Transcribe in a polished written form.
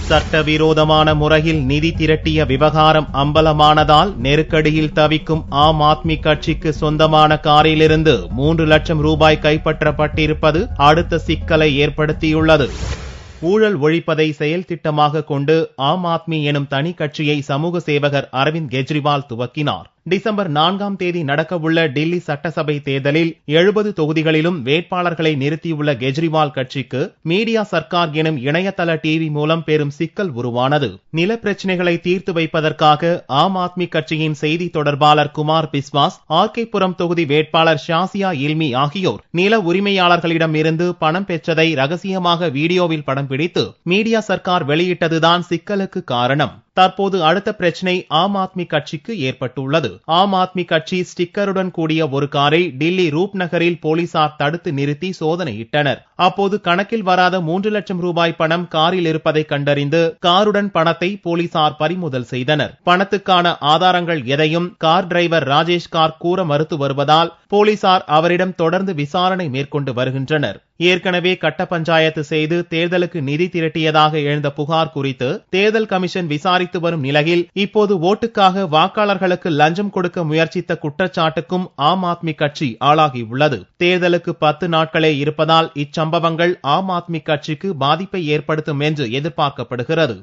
சட்டவிரோதமான முறையில் நிதி திரட்டிய விவகாரம் அம்பலமானதால் நெருக்கடியில் தவிக்கும் ஆம் ஆத்மி கட்சிக்கு சொந்தமான காரிலிருந்து 3 லட்சம் ரூபாய் கைப்பற்றப்பட்டிருப்பது அடுத்த சிக்கலை ஏற்படுத்தியுள்ளது. ஊழல் ஒழிப்பதை செயல் திட்டமாக கொண்டு ஆம் ஆத்மி எனும் தனி கட்சியை சமூக சேவகர் அரவிந்த் கெஜ்ரிவால் துவக்கினார். டிசம்பர் 4ஆம் தேதி நடக்கவுள்ள டில்லி சட்டசபை தேர்தலில் 70 தொகுதிகளிலும் வேட்பாளர்களை நிறுத்தியுள்ள கெஜ்ரிவால் கட்சிக்கு மீடியா சர்க்கார் எனும் இணையதள டிவி மூலம் பெரும் சிக்கல் உருவானது. நில பிரச்சனைகளை தீர்த்து வைப்பதற்காக ஆம் ஆத்மி கட்சியின் செய்தி தொடர்பாளர் குமார் பிஸ்வாஸ், ஆர்கேபுரம் தொகுதி வேட்பாளர் ஷாசியா இல்மி ஆகியோர் நில உரிமையாளர்களிடம் இருந்து பணம் பெற்றதை ரகசியமாக வீடியோவில் படம் பிடித்து மீடியா சர்க்கார் வெளியிட்டதுதான் சிக்கலுக்கு காரணம். தற்போது அடுத்த பிரச்சனை ஆம் ஆத்மி கட்சிக்கு ஏற்பட்டுள்ளது. ஆம் ஆத்மி கட்சி ஸ்டிக்கருடன் கூடிய ஒரு காரை டில்லி ரூப் நகரில் போலீசார் தடுத்து நிறுத்தி சோதனையிட்டனர். அப்போது கணக்கில் வராத 3 லட்சம் ரூபாய் பணம் காரில் இருப்பதை கண்டறிந்து காருடன் பணத்தை போலீசார் பறிமுதல் செய்தனர். பணத்துக்கான ஆதாரங்கள் எதையும் கார் டிரைவர் ராஜேஷ் கார் கூற மறுத்து வருவதால் போலீசார் அவரிடம் தொடர்ந்து விசாரணை மேற்கொண்டு வருகின்றனர். ஏற்கனவே கட்ட பஞ்சாயத்து செய்து தேர்தலுக்கு நிதி திரட்டியதாக எழுந்த புகார் குறித்து தேர்தல் கமிஷன் விசாரித்து வரும் நிலையில் இப்போது ஓட்டுக்காக வாக்காளர்களுக்கு லஞ்சம் கொடுக்க முயற்சித்த குற்றச்சாட்டுக்கும் ஆம் ஆத்மி கட்சி ஆளாகியுள்ளது. தேர்தலுக்கு 10 நாட்களே இருப்பதால் இச்சம்பவங்கள் ஆம் ஆத்மி கட்சிக்கு பாதிப்பை ஏற்படுத்தும் என்று எதிர்பார்க்கப்படுகிறது.